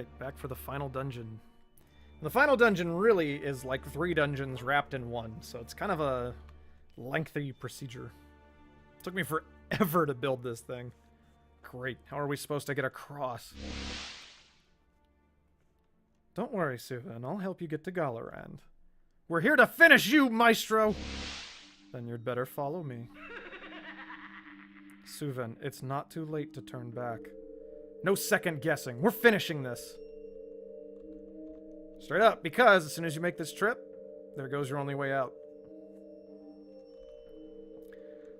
Alright, back for the final dungeon. The final dungeon really is like 3 dungeons wrapped in one, so it's kind of a lengthy procedure. It took me forever to build this thing. Great, how are we supposed to get across? Don't worry, Suvan, I'll help you get to Galarand. We're here to finish you, Maestro! Then you'd better follow me. Suvan, it's not too late to turn back. No second guessing. We're finishing this. Straight up, because as soon as you make this trip, there goes your only way out.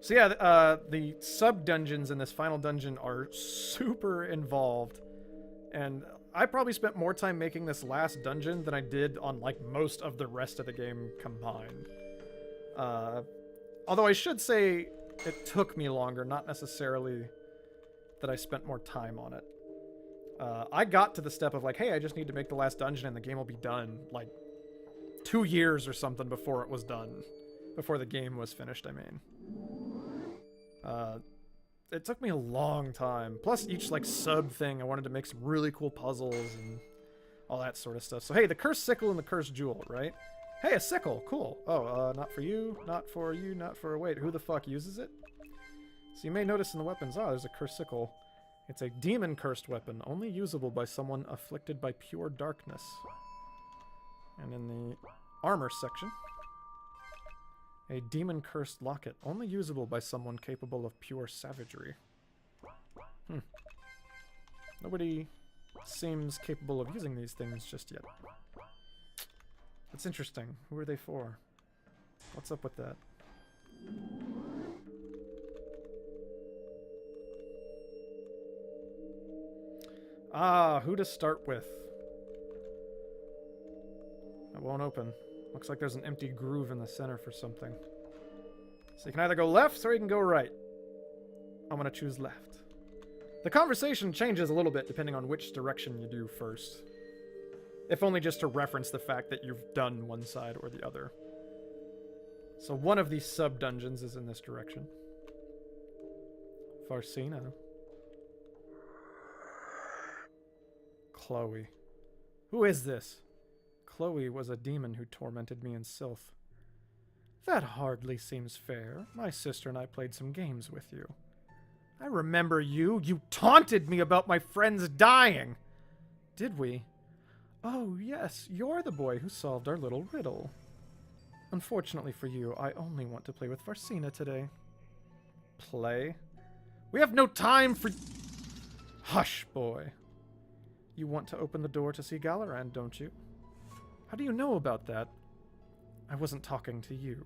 So yeah, the sub-dungeons in this final dungeon are super involved. And I probably spent more time making this last dungeon than I did on, like, most of the rest of the game combined. Although I should say it took me longer, not necessarily that I spent more time on it. I got to the step of like, hey, I just need to make the last dungeon and the game will be done. Like, 2 years or something before it was done. Before the game was finished, I mean. It took me a long time. Plus, each, like, sub thing, I wanted to make some really cool puzzles and all that sort of stuff. So, hey, the cursed sickle and the cursed jewel, right? Hey, a sickle! Cool. Oh, not for you, not for you, not for... Wait, who the fuck uses it? So you may notice in the weapons, there's a cursed sickle. It's a demon-cursed weapon, only usable by someone afflicted by pure darkness. And in the armor section, a demon-cursed locket, only usable by someone capable of pure savagery. Nobody seems capable of using these things just yet. That's interesting. Who are they for? What's up with that? Who to start with? It won't open. Looks like there's an empty groove in the center for something. So you can either go left or you can go right. I'm gonna choose left. The conversation changes a little bit depending on which direction you do first. If only just to reference the fact that you've done one side or the other. So one of these sub-dungeons is in this direction. Varsena. Chloe. Who is this? Chloe was a demon who tormented me in Sylph. That hardly seems fair. My sister and I played some games with you. I remember you. You taunted me about my friends dying. Did we? Oh, yes. You're the boy who solved our little riddle. Unfortunately for you, I only want to play with Varsena today. Play? We have no time for... Hush, boy. You want to open the door to see Galarand, don't you? How do you know about that? I wasn't talking to you.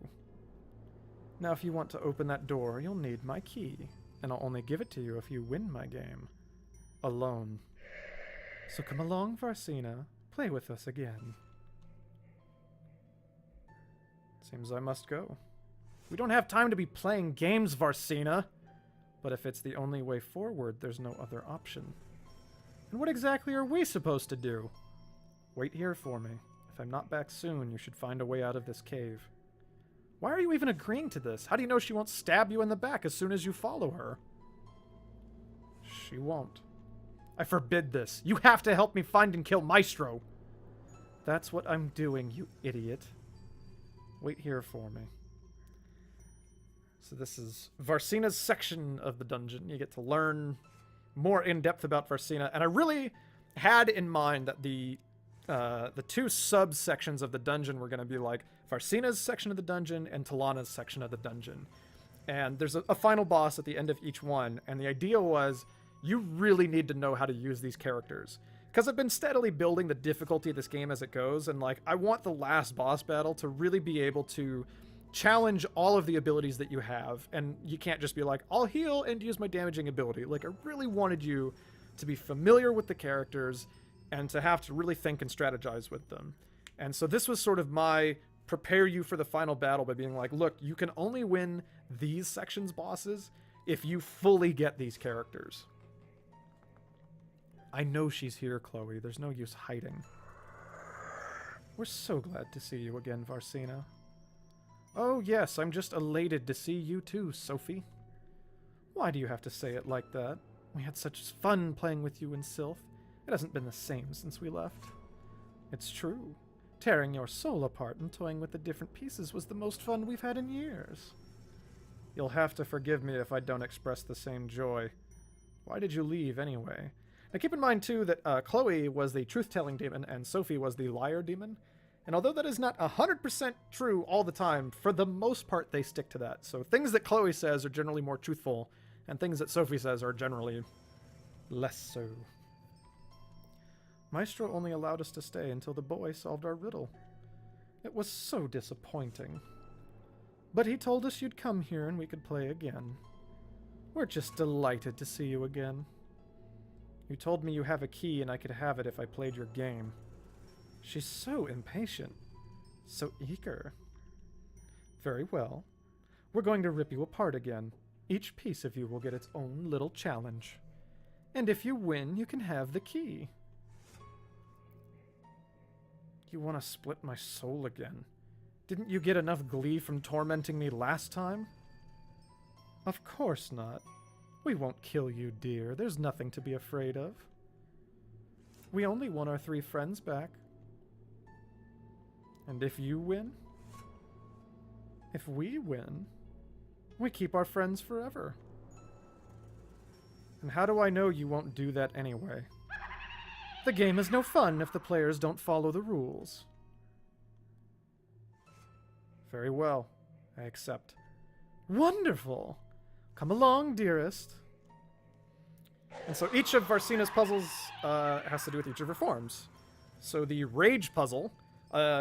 Now, if you want to open that door, you'll need my key, and I'll only give it to you if you win my game. Alone. So come along, Varsena. Play with us again. Seems I must go. We don't have time to be playing games, Varsena. But if it's the only way forward, there's no other option. And what exactly are we supposed to do? Wait here for me. If I'm not back soon, you should find a way out of this cave. Why are you even agreeing to this? How do you know she won't stab you in the back as soon as you follow her? She won't. I forbid this. You have to help me find and kill Maestro. That's what I'm doing, you idiot. Wait here for me. So this is Varsena's section of the dungeon. You get to learn more in depth about Varsena, and I really had in mind that the 2 subsections of the dungeon were going to be like Varsena's section of the dungeon and Talana's section of the dungeon. And there's a final boss at the end of each one, and the idea was you really need to know how to use these characters. Because I've been steadily building the difficulty of this game as it goes, and like I want the last boss battle to really be able to challenge all of the abilities that you have, and you can't just be like, I'll heal and use my damaging ability. Like, I really wanted you to be familiar with the characters and to have to really think and strategize with them. And so this was sort of my prepare you for the final battle by being like, look, you can only win these sections bosses if you fully get these characters. I know she's here, Chloe. There's no use hiding. We're so glad to see you again, Varsena. Oh, yes, I'm just elated to see you too, Sophie. Why do you have to say it like that? We had such fun playing with you in Sylph, It hasn't been the same since we left. It's true. Tearing your soul apart and toying with the different pieces was the most fun we've had in years. You'll have to forgive me if I don't express the same joy. Why did you leave, anyway? Now keep in mind, too, that Chloe was the truth-telling demon and Sophie was the liar demon. And although that is not 100% true all the time, for the most part they stick to that. So things that Chloe says are generally more truthful, and things that Sophie says are generally less so. Maestro only allowed us to stay until the boy solved our riddle. It was so disappointing. But he told us you'd come here and we could play again. We're just delighted to see you again. You told me you have a key and I could have it if I played your game. She's so impatient. So eager. Very well. We're going to rip you apart again. Each piece of you will get its own little challenge. And if you win, you can have the key. You want to split my soul again? Didn't you get enough glee from tormenting me last time? Of course not. We won't kill you, dear. There's nothing to be afraid of. We only want our 3 friends back. And if you win? If we win, we keep our friends forever. And how do I know you won't do that anyway? The game is no fun if the players don't follow the rules. Very well. I accept. Wonderful! Come along, dearest. And so each of Varsena's puzzles has to do with each of her forms. So the rage puzzle,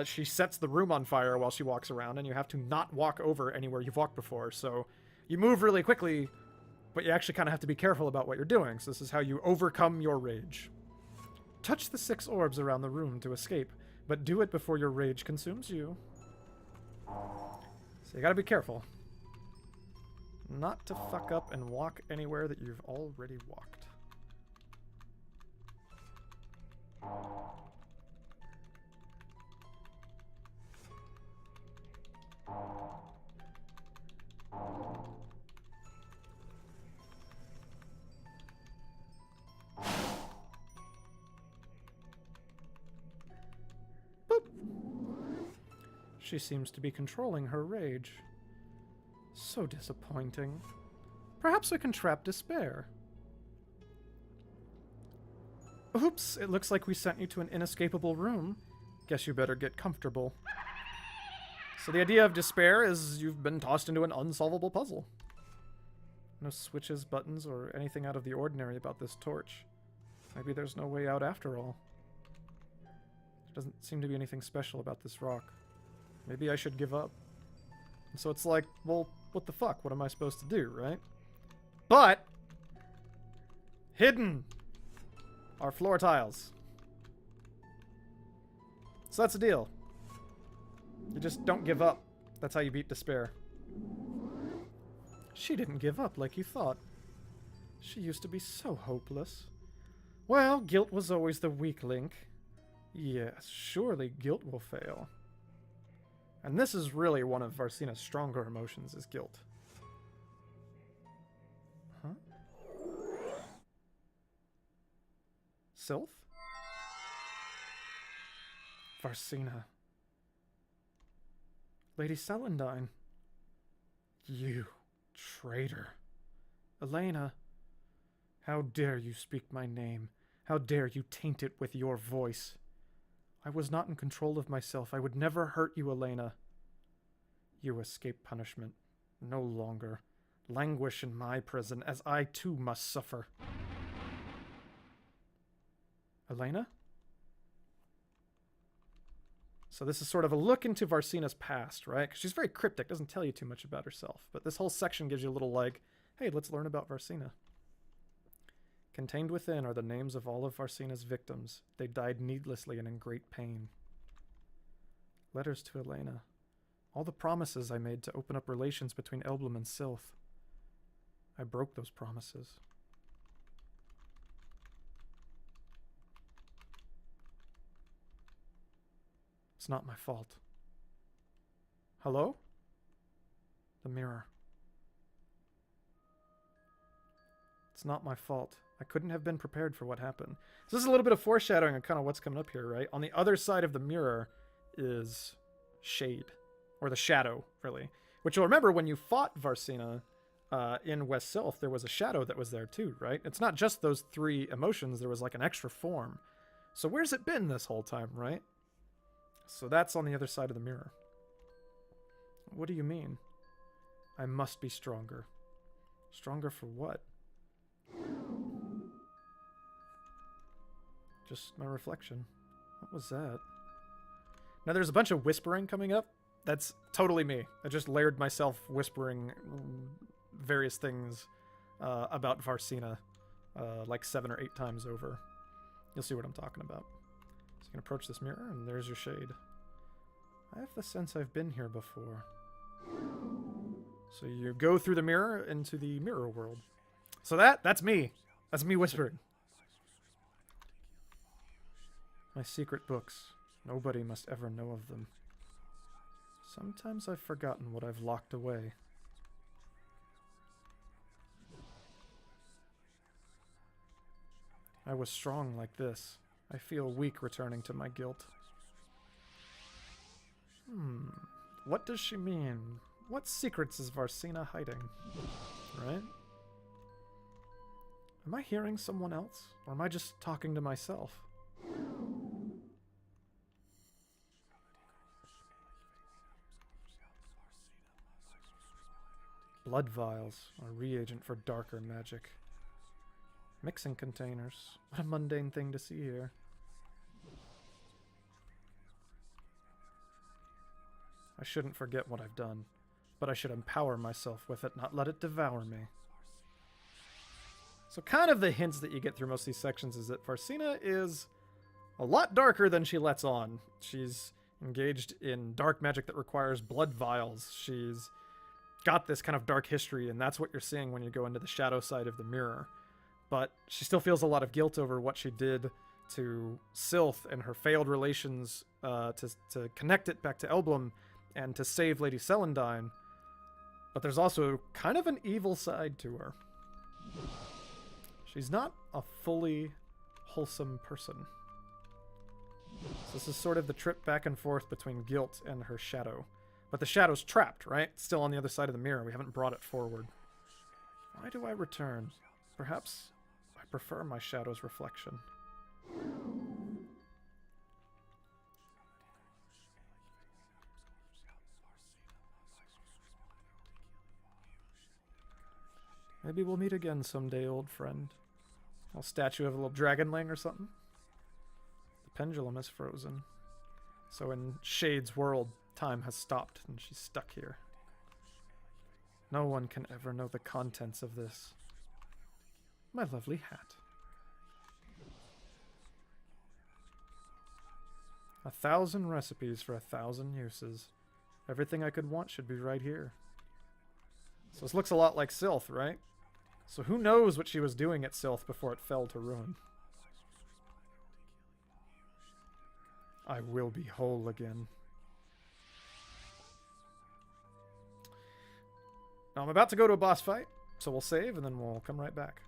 she sets the room on fire while she walks around, and you have to not walk over anywhere you've walked before. So you move really quickly, but you actually kind of have to be careful about what you're doing. So this is how you overcome your rage. Touch the 6 orbs around the room to escape, but do it before your rage consumes you. So you gotta be careful. Not to fuck up and walk anywhere that you've already walked. Boop. She seems to be controlling her rage. So disappointing. Perhaps we can trap despair. Oops, it looks like we sent you to an inescapable room. Guess you better get comfortable. So the idea of despair is you've been tossed into an unsolvable puzzle. No switches, buttons, or anything out of the ordinary about this torch. Maybe there's no way out after all. There doesn't seem to be anything special about this rock. Maybe I should give up. And so it's like, well, what the fuck? What am I supposed to do, right? But hidden are floor tiles. So that's the deal. You just don't give up. That's how you beat despair. She didn't give up like you thought. She used to be so hopeless. Well, guilt was always the weak link. Yes, surely guilt will fail. And this is really one of Varsena's stronger emotions, is guilt. Huh? Sylph? Varsena. Lady Celandine. You traitor. Elena. How dare you speak my name? How dare you taint it with your voice? I was not in control of myself. I would never hurt you, Elena. You escape punishment. No longer. Languish in my prison, as I too must suffer. Elena? So this is sort of a look into Varsena's past, right? 'Cause she's very cryptic, doesn't tell you too much about herself. But this whole section gives you a little like, hey, let's learn about Varsena. Contained within are the names of all of Varsena's victims. They died needlessly and in great pain. Letters to Elena. All the promises I made to open up relations between Elblum and Sylph. I broke those promises. It's not my fault. Hello? The mirror. It's not my fault. I couldn't have been prepared for what happened. So this is a little bit of foreshadowing on kind of what's coming up here, right? On the other side of the mirror is shade, or the shadow, really. Which you'll remember when you fought Varsena in West Sylph, there was a shadow that was there too, right? It's not just those three emotions, there was like an extra form. So where's it been this whole time, right? So that's on the other side of the mirror. What do you mean? I must be stronger. Stronger for what? Just my reflection. What was that? Now there's a bunch of whispering coming up. That's totally me. I just layered myself whispering various things about Varsena like 7 or 8 times over. You'll see what I'm talking about. So you can approach this mirror, and there's your shade. I have the sense I've been here before. So you go through the mirror into the mirror world. So that's me. That's me whispering. My secret books. Nobody must ever know of them. Sometimes I've forgotten what I've locked away. I was strong like this. I feel weak returning to my guilt. What does she mean? What secrets is Varsena hiding? Right? Am I hearing someone else? Or am I just talking to myself? Blood vials, a reagent for darker magic. Mixing containers. What a mundane thing to see here. I shouldn't forget what I've done, but I should empower myself with it, not let it devour me. So kind of the hints that you get through most of these sections is that Varsena is a lot darker than she lets on. She's engaged in dark magic that requires blood vials. She's got this kind of dark history, and that's what you're seeing when you go into the shadow side of the mirror. But she still feels a lot of guilt over what she did to Sylph and her failed relations to connect it back to Elblum and to save Lady Celandine. But there's also kind of an evil side to her. She's not a fully wholesome person. So this is sort of the trip back and forth between guilt and her shadow. But the shadow's trapped, right? It's still on the other side of the mirror. We haven't brought it forward. Why do I return? Perhaps I prefer my shadow's reflection. Maybe we'll meet again someday, old friend. A statue of a little dragonling or something. The pendulum is frozen. So in Shade's world, time has stopped and she's stuck here. No one can ever know the contents of this. My lovely hat. 1,000 recipes for 1,000 uses. Everything I could want should be right here. So this looks a lot like Sylph, right? So who knows what she was doing at Sylph before it fell to ruin. I will be whole again. Now I'm about to go to a boss fight, so we'll save and then we'll come right back.